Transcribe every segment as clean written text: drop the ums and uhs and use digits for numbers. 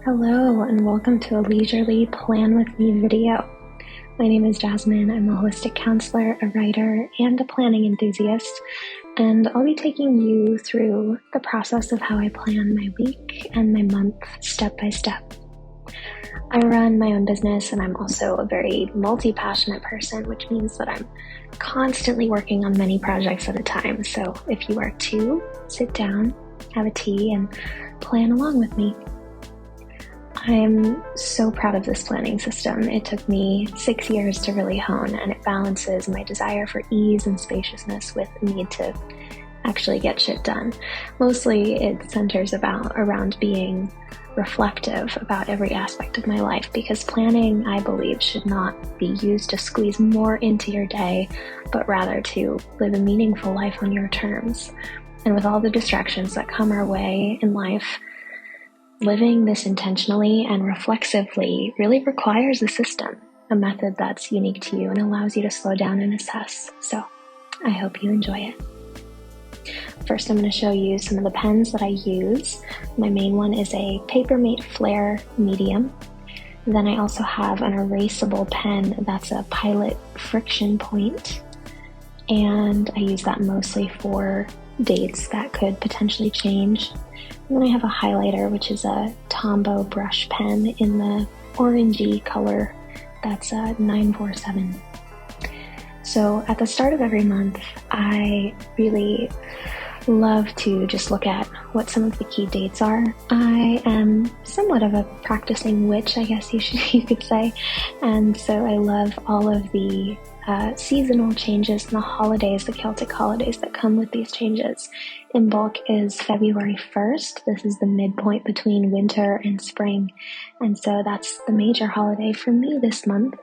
Hello and welcome to a leisurely Plan With Me video. My name is Jasmine. I'm a holistic counselor, a writer, and a planning enthusiast, and I'll be taking you through the process of how I plan my week and my month step by step. I run my own business and I'm also a very multi-passionate person, which means that I'm constantly working on many projects at a time. So if you are too, sit down, have a tea, and plan along with me. I'm so proud of this planning system. It took me 6 years to really hone, and it balances my desire for ease and spaciousness with the need to actually get shit done. Mostly it centers around being reflective about every aspect of my life, because planning, I believe, should not be used to squeeze more into your day, but rather to live a meaningful life on your terms. And with all the distractions that come our way in life, living this intentionally and reflexively really requires a system, a method that's unique to you and allows you to slow down and assess. So I hope you enjoy it. First, I'm going to show you some of the pens that I use. My main one is a Papermate Flare Medium. Then I also have an erasable pen that's a Pilot Friction Point, and I use that mostly for dates that could potentially change. And then I have a highlighter, which is a Tombow brush pen in the orangey color. That's a 947. So at the start of every month, I really love to just look at what some of the key dates are. I am somewhat of a practicing witch, I guess you could say, and so I love all of the seasonal changes and the holidays, the Celtic holidays that come with these changes. In bulk is February 1st. This is the midpoint between winter and spring, and so that's the major holiday for me this month.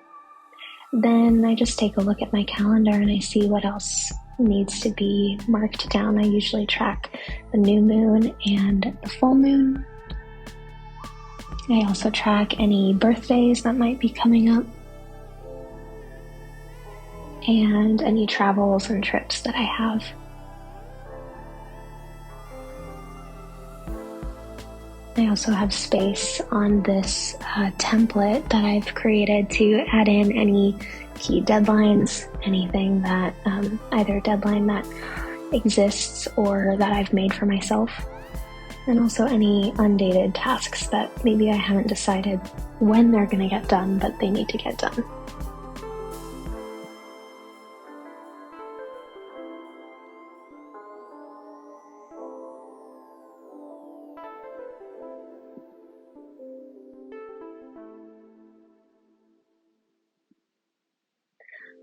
Then I just take a look at my calendar and I see what else needs to be marked down. I usually track the new moon and the full moon. I also track any birthdays that might be coming up and any travels and trips that I have. I also have space on this template that I've created to add in any key deadlines, anything that either a deadline that exists or that I've made for myself, and also any undated tasks that maybe I haven't decided when they're going to get done, but they need to get done.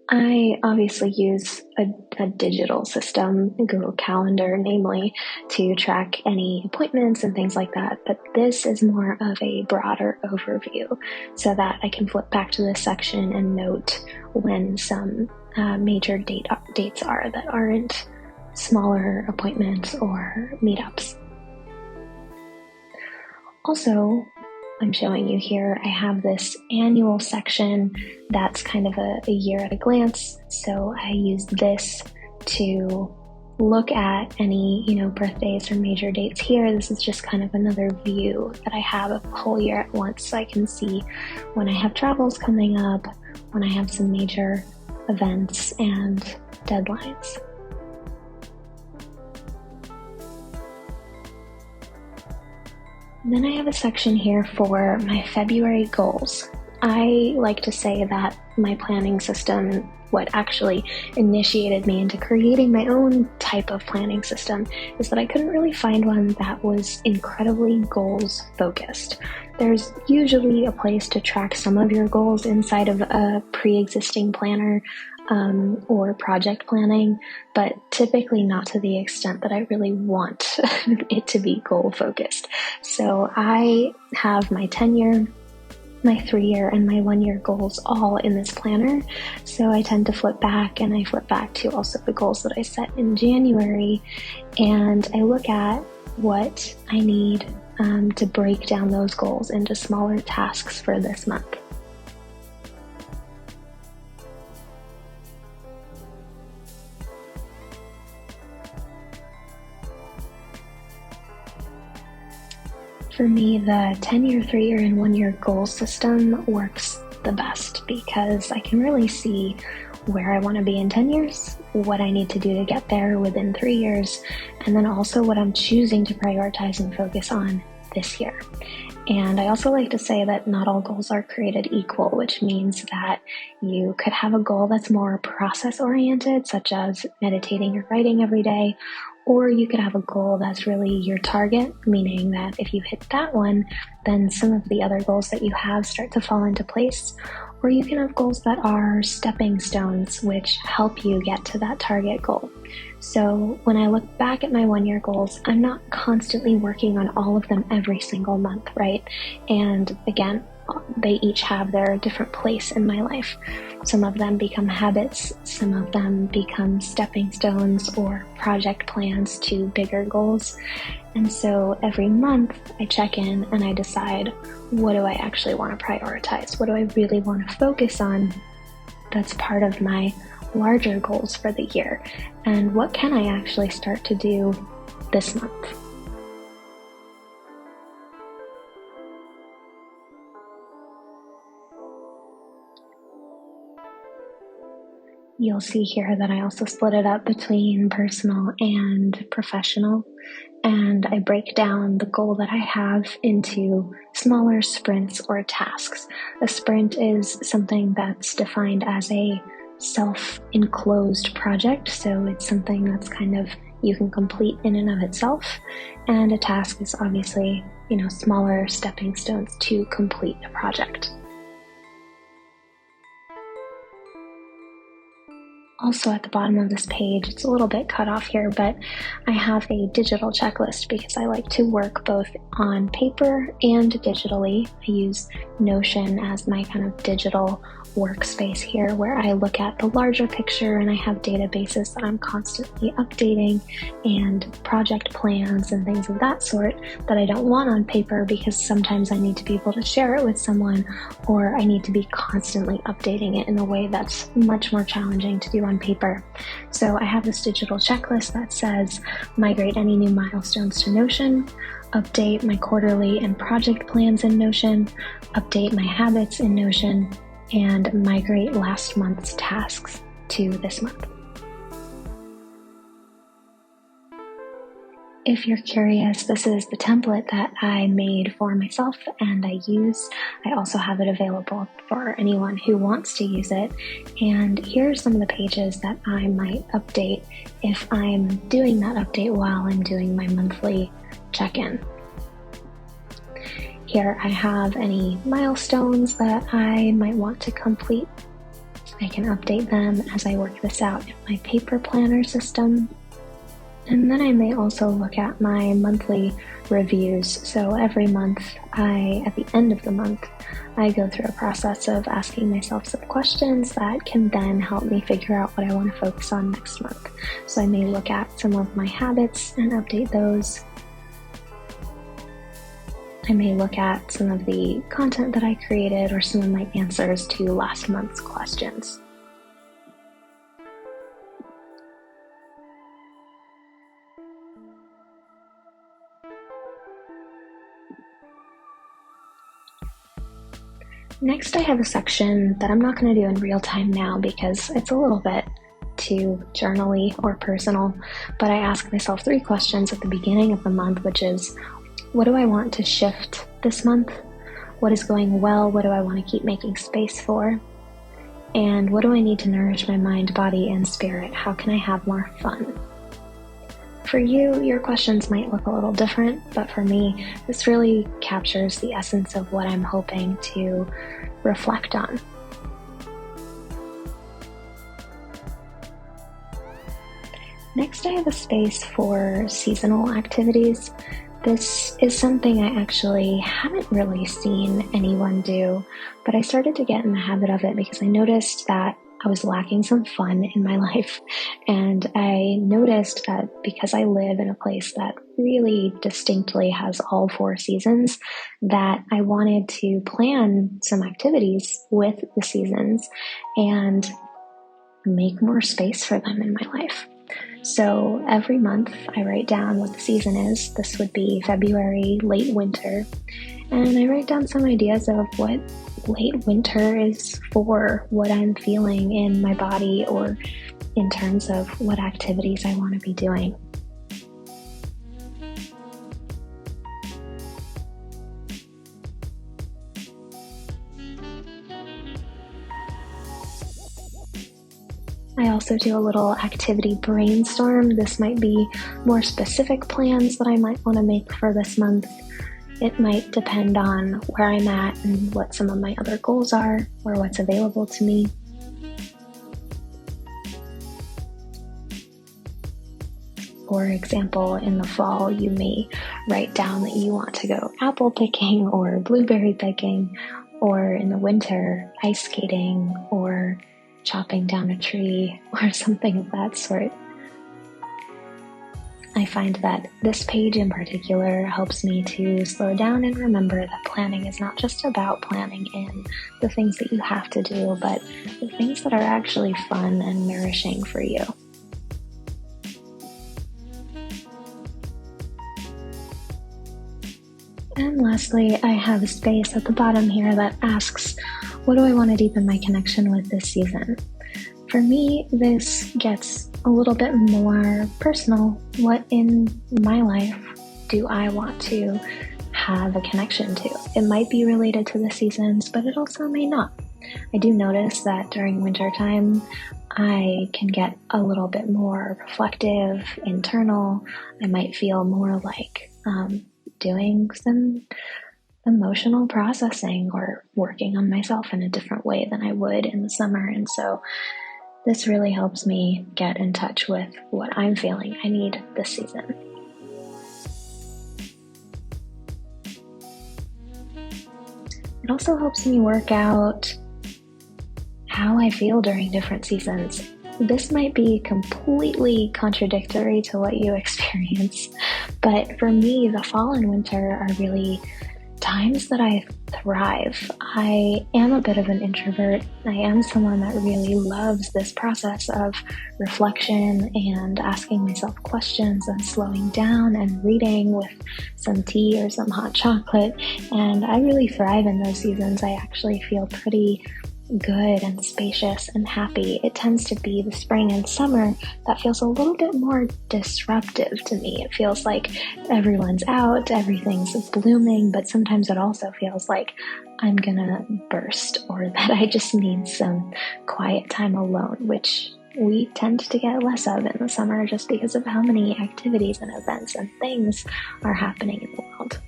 I obviously use a digital system, Google Calendar namely, to track any appointments and things like that, but this is more of a broader overview so that I can flip back to this section and note when some major dates are that aren't smaller appointments or meetups. Also, I'm showing you here, I have this annual section that's kind of a year at a glance. So I use this to look at any, birthdays or major dates here. This is just kind of another view that I have of the whole year at once. So I can see when I have travels coming up, when I have some major events and deadlines. Then I have a section here for my February goals. I like to say that my planning system, and what actually initiated me into creating my own type of planning system, is that I couldn't really find one that was incredibly goals focused. There's usually a place to track some of your goals inside of a pre-existing planner or project planning, but typically not to the extent that I really want it to be goal focused. So I have my 10-year, my 3-year, and my 1-year goals all in this planner. So I tend to flip back, and I flip back to also the goals that I set in January, and I look at what I need to break down those goals into smaller tasks for this month. For me, the 10-year, 3-year, and 1-year goal system works the best because I can really see where I want to be in 10 years, what I need to do to get there within 3 years, and then also what I'm choosing to prioritize and focus on this year. And I also like to say that not all goals are created equal, which means that you could have a goal that's more process-oriented, such as meditating or writing every day, or you could have a goal that's really your target, meaning that if you hit that one, then some of the other goals that you have start to fall into place. Or you can have goals that are stepping stones, which help you get to that target goal. So when I look back at my 1-year goals, I'm not constantly working on all of them every single month, right? And again, they each have their different place in my life. Some of them become habits, some of them become stepping stones or project plans to bigger goals. And so every month I check in and I decide, what do I actually want to prioritize? What do I really want to focus on that's part of my larger goals for the year? And what can I actually start to do this month? You'll see here that I also split it up between personal and professional, and I break down the goal that I have into smaller sprints or tasks. A sprint is something that's defined as a self-enclosed project, so it's something that's kind of you can complete in and of itself, and a task is obviously, smaller stepping stones to complete a project. Also at the bottom of this page, it's a little bit cut off here, but I have a digital checklist because I like to work both on paper and digitally. I use Notion as my kind of digital workspace here where I look at the larger picture and I have databases that I'm constantly updating and project plans and things of that sort that I don't want on paper because sometimes I need to be able to share it with someone or I need to be constantly updating it in a way that's much more challenging to do on paper. So I have this digital checklist that says migrate any new milestones to Notion, update my quarterly and project plans in Notion, update my habits in Notion, and migrate last month's tasks to this month. If you're curious, this is the template that I made for myself and I use. I also have it available for anyone who wants to use it. And here are some of the pages that I might update if I'm doing that update while I'm doing my monthly check-in. Here I have any milestones that I might want to complete. I can update them as I work this out in my paper planner system. And then I may also look at my monthly reviews. So every month, at the end of the month, I go through a process of asking myself some questions that can then help me figure out what I want to focus on next month. So I may look at some of my habits and update those. I may look at some of the content that I created or some of my answers to last month's questions. Next, I have a section that I'm not going to do in real time now because it's a little bit too journal-y or personal, but I ask myself 3 questions at the beginning of the month, which is, what do I want to shift this month? What is going well? What do I want to keep making space for? And what do I need to nourish my mind, body, and spirit? How can I have more fun? For you, your questions might look a little different, but for me, this really captures the essence of what I'm hoping to reflect on. Next, I have a space for seasonal activities. This is something I actually haven't really seen anyone do, but I started to get in the habit of it because I noticed that I was lacking some fun in my life. And I noticed that because I live in a place that really distinctly has all 4 seasons, that I wanted to plan some activities with the seasons and make more space for them in my life. So every month I write down what the season is. This would be February, late winter. And I write down some ideas of what late winter is for, what I'm feeling in my body, or in terms of what activities I want to be doing. I also do a little activity brainstorm. This might be more specific plans that I might want to make for this month. It might depend on where I'm at and what some of my other goals are or what's available to me. For example, in the fall, you may write down that you want to go apple picking or blueberry picking, or in the winter, ice skating or chopping down a tree or something of that sort. I find that this page in particular helps me to slow down and remember that planning is not just about planning in the things that you have to do, but the things that are actually fun and nourishing for you. And lastly, I have a space at the bottom here that asks, what do I want to deepen my connection with this season? For me, this gets a little bit more personal. What in my life do I want to have a connection to? It might be related to the seasons, but it also may not. I do notice that during wintertime, I can get a little bit more reflective, internal. I might feel more like doing some emotional processing or working on myself in a different way than I would in the summer. And so this really helps me get in touch with what I'm feeling I need this season. It also helps me work out how I feel during different seasons. This might be completely contradictory to what you experience, but for me, the fall and winter are really times that I thrive. I am a bit of an introvert. I am someone that really loves this process of reflection and asking myself questions and slowing down and reading with some tea or some hot chocolate. And I really thrive in those seasons. I actually feel pretty good and spacious and happy. It tends to be the spring and summer that feels a little bit more disruptive to me. It feels like everyone's out, everything's blooming, but sometimes it also feels like I'm gonna burst or that I just need some quiet time alone, which we tend to get less of in the summer just because of how many activities and events and things are happening in the world.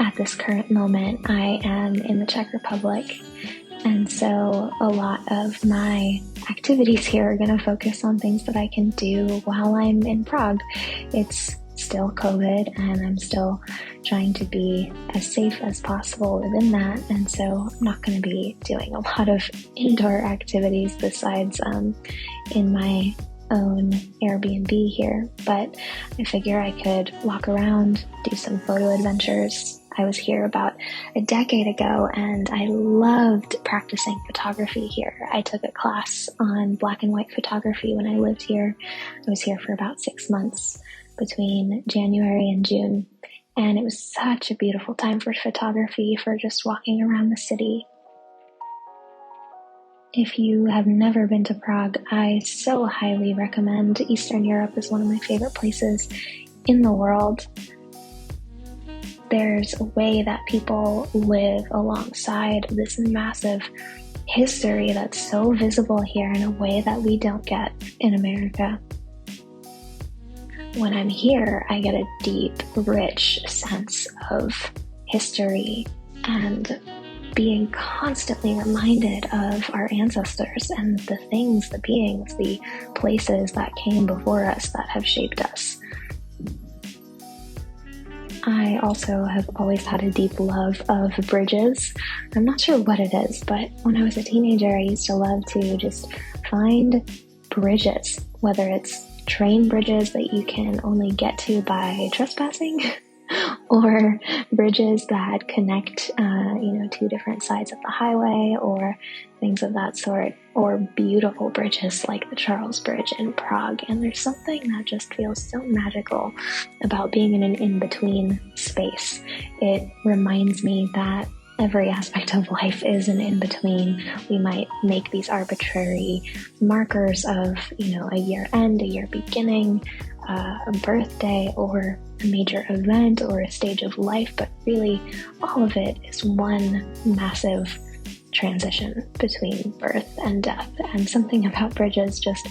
At this current moment, I am in the Czech Republic, and so a lot of my activities here are going to focus on things that I can do while I'm in Prague. It's still COVID, and I'm still trying to be as safe as possible within that, and so I'm not going to be doing a lot of indoor activities besides in my own Airbnb here, but I figure I could walk around, do some photo adventures. I was here about a decade ago and I loved practicing photography here. I took a class on black and white photography when I lived here. I was here for about 6 months between January and June, and it was such a beautiful time for photography, for just walking around the city. If you have never been to Prague, I so highly recommend. Eastern Europe is one of my favorite places in the world. There's a way that people live alongside this massive history that's so visible here in a way that we don't get in America. When I'm here, I get a deep, rich sense of history and being constantly reminded of our ancestors and the things, the beings, the places that came before us that have shaped us. I also have always had a deep love of bridges. I'm not sure what it is, but when I was a teenager, I used to love to just find bridges, whether it's train bridges that you can only get to by trespassing, or bridges that connect, two different sides of the highway, or things of that sort, or beautiful bridges like the Charles Bridge in Prague. And there's something that just feels so magical about being in an in-between space. It reminds me that every aspect of life is an in-between. We might make these arbitrary markers of, a year end, a year beginning, a birthday, or a major event, or a stage of life, but really all of it is one massive transition between birth and death. And something about bridges just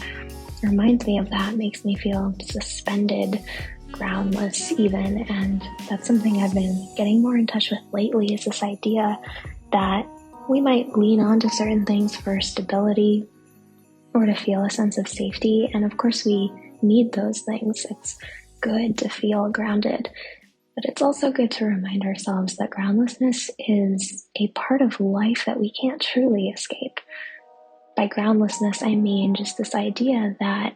reminds me of that, makes me feel suspended, groundless even. And that's something I've been getting more in touch with lately, is this idea that we might lean on to certain things for stability or to feel a sense of safety. And of course we need those things. It's good to feel grounded, but it's also good to remind ourselves that groundlessness is a part of life that we can't truly escape. By groundlessness, I mean just this idea that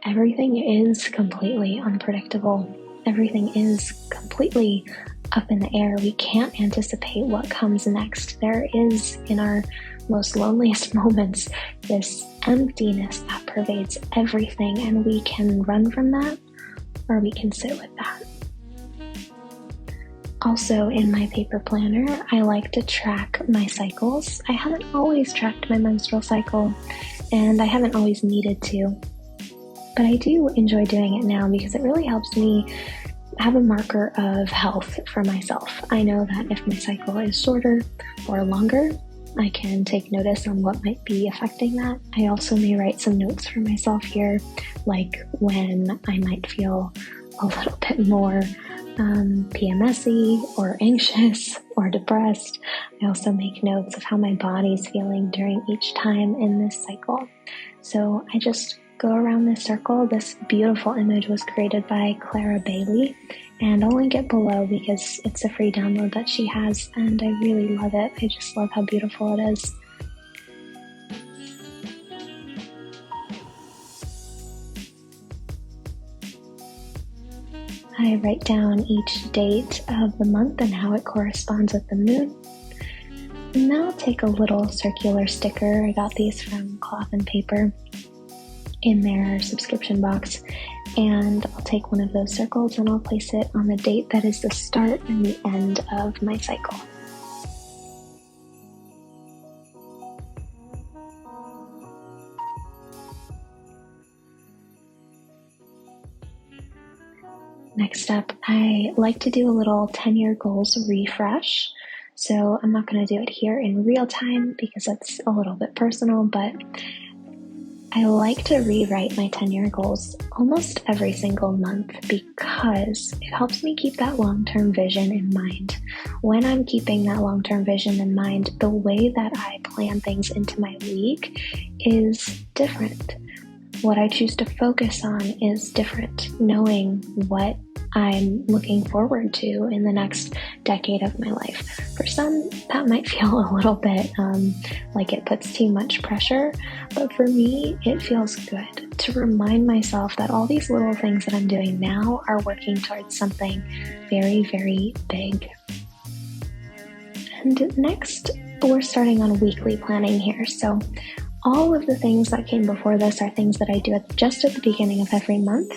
everything is completely unpredictable. Everything is completely up in the air. We can't anticipate what comes next. There is, in our most loneliest moments, this emptiness that pervades everything, and we can run from that, or we can sit with that. Also, in my paper planner, I like to track my cycles. I haven't always tracked my menstrual cycle, and I haven't always needed to, but I do enjoy doing it now because it really helps me have a marker of health for myself. I know that if my cycle is shorter or longer, I can take notice on what might be affecting that. I also may write some notes for myself here, like when I might feel a little bit more PMSy or anxious or depressed. I also make notes of how my body's feeling during each time in this cycle. So I just go around this circle. This beautiful image was created by Clara Bailey, and I'll link it below because it's a free download that she has, and I really love it. I just love how beautiful it is. I write down each date of the month and how it corresponds with the moon. And now I'll take a little circular sticker. I got these from Cloth and Paper in their subscription box, and I'll take one of those circles and I'll place it on the date that is the start and the end of my cycle. Next up, I like to do a little 10-year goals refresh. So I'm not going to do it here in real time because it's a little bit personal, but I like to rewrite my 10-year goals almost every single month because it helps me keep that long-term vision in mind. When I'm keeping that long-term vision in mind, the way that I plan things into my week is different. What I choose to focus on is different, knowing what I'm looking forward to in the next decade of my life. For some, that might feel a little bit like it puts too much pressure, but for me, it feels good to remind myself that all these little things that I'm doing now are working towards something very, very big. And next, we're starting on weekly planning here. So all of the things that came before this are things that I do just at the beginning of every month.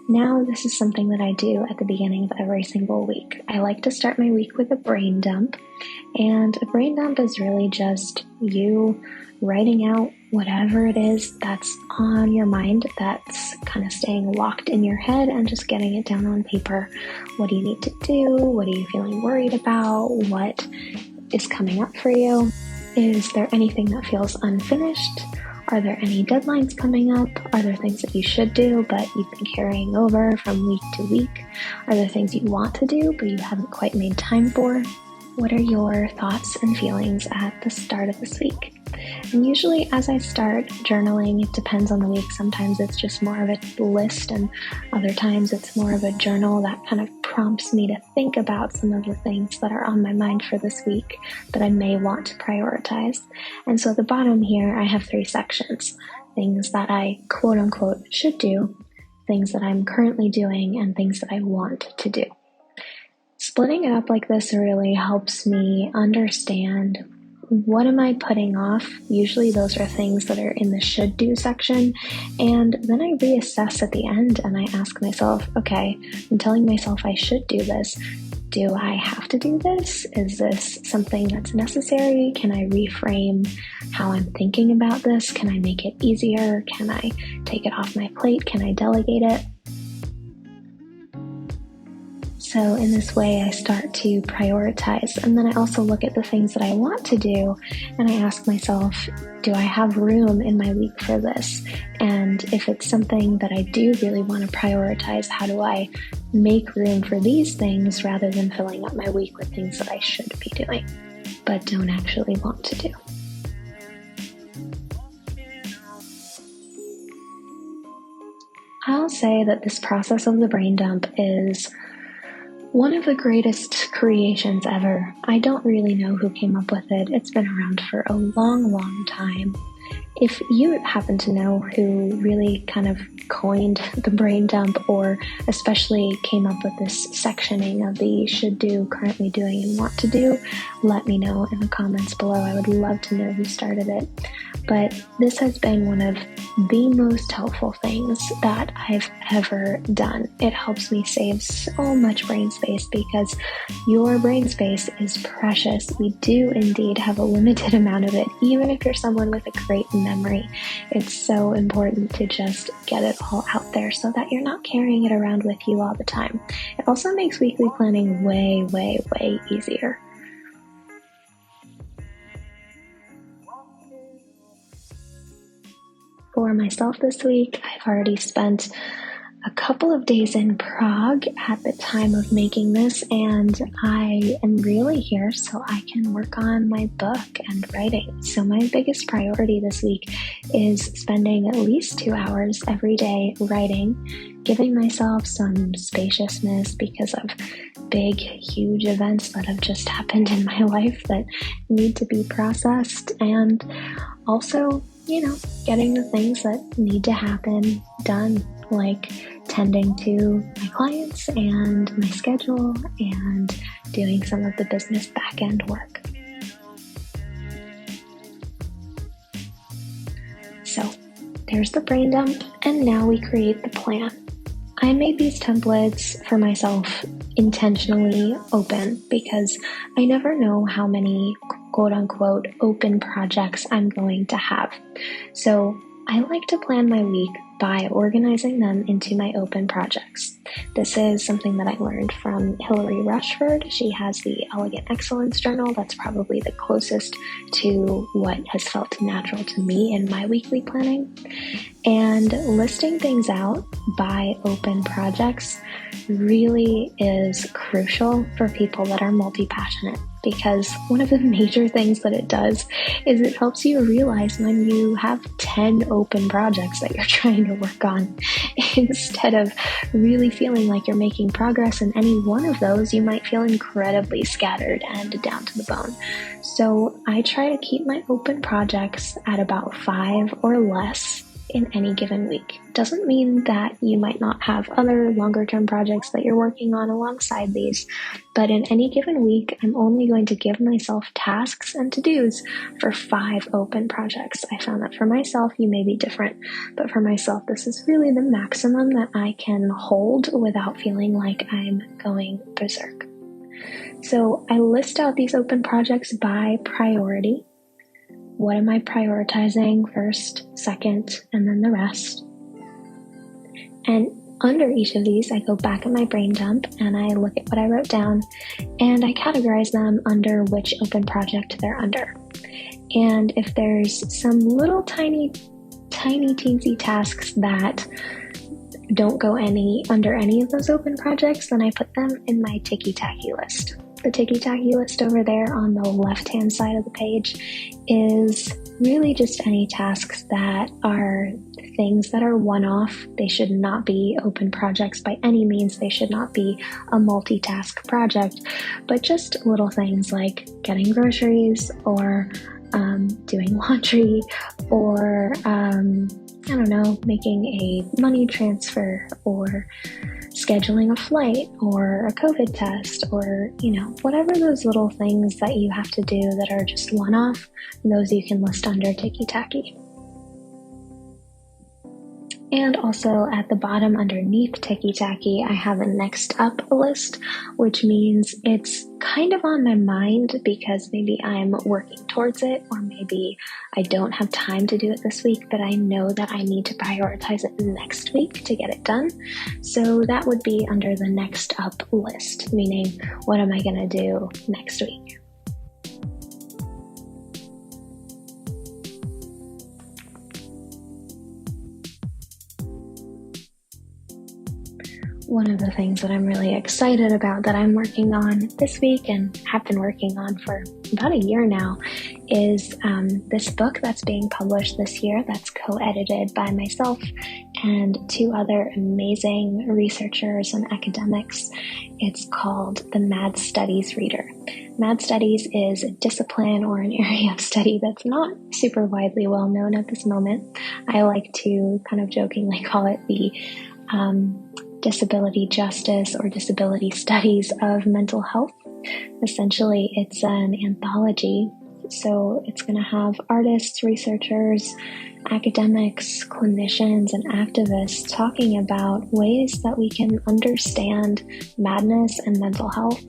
Now this is something that I do at the beginning of every single week. I like to start my week with a brain dump, and a brain dump is really just you writing out whatever it is that's on your mind that's kind of staying locked in your head and just getting it down on paper. What do you need to do? What are you feeling worried about? What is coming up for you? Is there anything that feels unfinished? Are there any deadlines coming up? Are there things that you should do but you've been carrying over from week to week? Are there things you want to do but you haven't quite made time for? What are your thoughts and feelings at the start of this week? And usually as I start journaling, it depends on the week. Sometimes it's just more of a list, and other times it's more of a journal that kind of prompts me to think about some of the things that are on my mind for this week that I may want to prioritize. And so at the bottom here, I have 3 sections: things that I quote unquote should do, things that I'm currently doing, and things that I want to do. Splitting it up like this really helps me understand what am I putting off. Usually those are things that are in the should do section. And then I reassess at the end and I ask myself, okay, I'm telling myself I should do this. Do I have to do this? Is this something that's necessary? Can I reframe how I'm thinking about this? Can I make it easier? Can I take it off my plate? Can I delegate it? So in this way, I start to prioritize, and then I also look at the things that I want to do, and I ask myself, do I have room in my week for this? And if it's something that I do really want to prioritize, how do I make room for these things rather than filling up my week with things that I should be doing, but don't actually want to do? I'll say that this process of the brain dump is one of the greatest creations ever. I don't really know who came up with it. It's been around for a long, long time. If you happen to know who really kind of coined the brain dump, or especially came up with this sectioning of the should do, currently doing, and want to do, let me know in the comments below. I would love to know who started it. But this has been one of the most helpful things that I've ever done. It helps me save so much brain space because your brain space is precious. We do indeed have a limited amount of it, even if you're someone with a great memory. It's so important to just get it all out there so that you're not carrying it around with you all the time. It also makes weekly planning way, way, way easier. For myself this week, I've already spent a couple of days in Prague at the time of making this, and I am really here so I can work on my book and writing. So my biggest priority this week is spending at least 2 hours every day writing, giving myself some spaciousness because of big, huge events that have just happened in my life that need to be processed, and also, getting the things that need to happen done, like tending to my clients and my schedule and doing some of the business back-end work. So there's the brain dump, and now we create the plan. I made these templates for myself intentionally open because I never know how many quote-unquote open projects I'm going to have. So I like to plan my week by organizing them into my open projects. This is something that I learned from Hilary Rushford. She has the Elegant Excellence Journal. That's probably the closest to what has felt natural to me in my weekly planning. And listing things out by open projects really is crucial for people that are multi-passionate, because one of the major things that it does is it helps you realize when you have 10 open projects that you're trying to work on. Instead of really feeling like you're making progress in any one of those, you might feel incredibly scattered and down to the bone. So I try to keep my open projects at about 5 or less in any given week. Doesn't mean that you might not have other longer term projects that you're working on alongside these, but in any given week, I'm only going to give myself tasks and to-dos for 5 open projects. I found that for myself, you may be different, but for myself, this is really the maximum that I can hold without feeling like I'm going berserk. So I list out these open projects by priority. What am I prioritizing first, second, and then the rest? And under each of these, I go back at my brain dump and I look at what I wrote down and I categorize them under which open project they're under. And if there's some little tiny teensy tasks that don't go under any of those open projects, then I put them in my ticky-tacky list. The ticky-tacky list over there on the left-hand side of the page is really just any tasks that are things that are one-off. They should not be open projects by any means. They should not be a multitask project, but just little things like getting groceries or doing laundry or I don't know, making a money transfer or scheduling a flight or a COVID test or, whatever those little things that you have to do that are just one-off, those you can list under ticky-tacky. And also at the bottom underneath ticky-tacky, I have a next up list, which means it's kind of on my mind because maybe I'm working towards it, or maybe I don't have time to do it this week, but I know that I need to prioritize it next week to get it done. So that would be under the next up list, meaning what am I going to do next week? One of the things that I'm really excited about that I'm working on this week and have been working on for about a year now is this book that's being published this year that's co-edited by myself and two other amazing researchers and academics. It's called The Mad Studies Reader. Mad Studies is a discipline or an area of study that's not super widely well known at this moment. I like to kind of jokingly call it the disability justice or disability studies of mental health. Essentially, it's an anthology, so it's going to have artists, researchers, academics, clinicians, and activists talking about ways that we can understand madness and mental health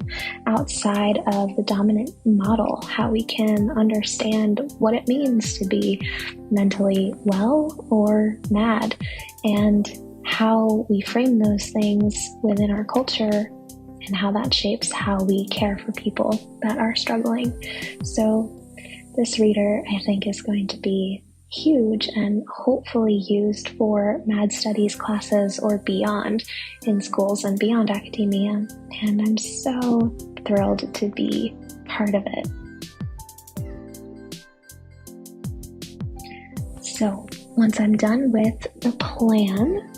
outside of the dominant model, how we can understand what it means to be mentally well or mad, and how we frame those things within our culture and how that shapes how we care for people that are struggling. So this reader, I think, is going to be huge and hopefully used for Mad Studies classes or beyond in schools and beyond academia. And I'm so thrilled to be part of it. So once I'm done with the plan,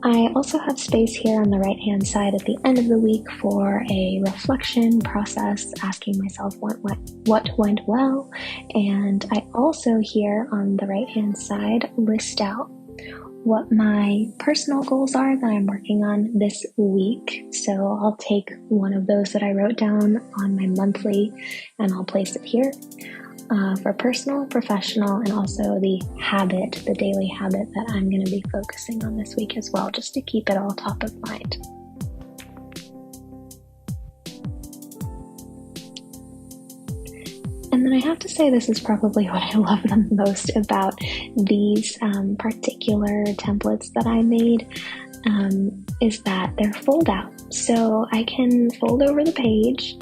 I also have space here on the right-hand side at the end of the week for a reflection process, asking myself what went well. And I also here on the right-hand side list out what my personal goals are that I'm working on this week. So I'll take one of those that I wrote down on my monthly and I'll place it here. For personal, professional, and also the daily habit that I'm going to be focusing on this week as well, just to keep it all top of mind. And then I have to say this is probably what I love the most about these particular templates that I made, is that they're fold out. So I can fold over the page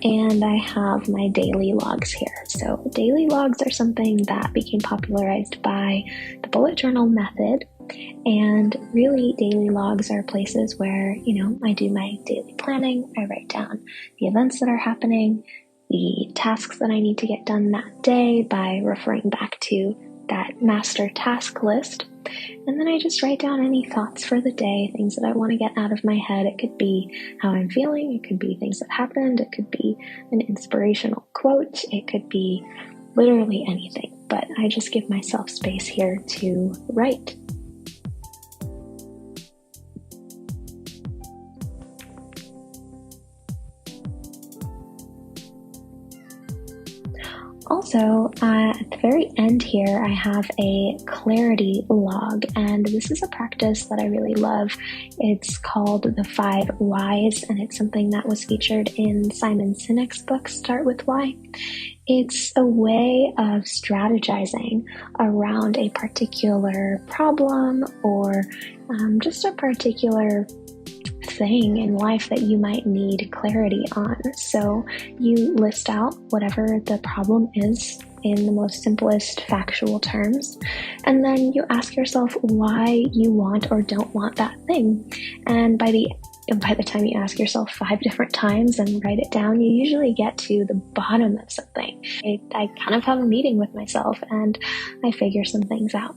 and I have my daily logs here. So daily logs are something that became popularized by the bullet journal method. And really, daily logs are places where, I do my daily planning. I write down the events that are happening, the tasks that I need to get done that day by referring back to that master task list. And then I just write down any thoughts for the day, things that I want to get out of my head. It could be how I'm feeling. It could be things that happened. It could be an inspirational quote. It could be literally anything. But I just give myself space here to write. Also, at the very end here, I have a clarity log, and this is a practice that I really love. It's called the 5 Whys, and it's something that was featured in Simon Sinek's book, Start With Why. It's a way of strategizing around a particular problem or just a particular thing in life that you might need clarity on. So you list out whatever the problem is in the most simplest factual terms, and then you ask yourself why you want or don't want that thing. And by the time you ask yourself 5 different times and write it down, you usually get to the bottom of something. I kind of have a meeting with myself and I figure some things out.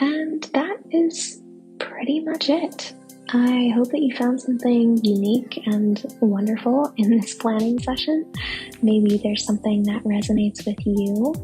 And that is pretty much it. I hope that you found something unique and wonderful in this planning session. Maybe there's something that resonates with you.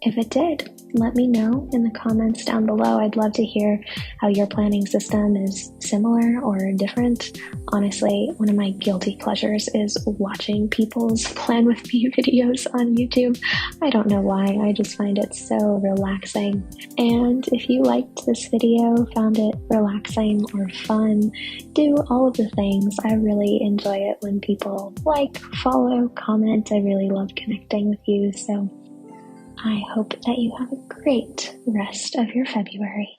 If it did, let me know in the comments down below. I'd love to hear how your planning system is similar or different. Honestly, one of my guilty pleasures is watching people's Plan With Me videos on YouTube. I don't know why, I just find it so relaxing. And if you liked this video, found it relaxing or fun, do all of the things. I really enjoy it when people like, follow, comment. I really love connecting with you, so I hope that you have a great rest of your February.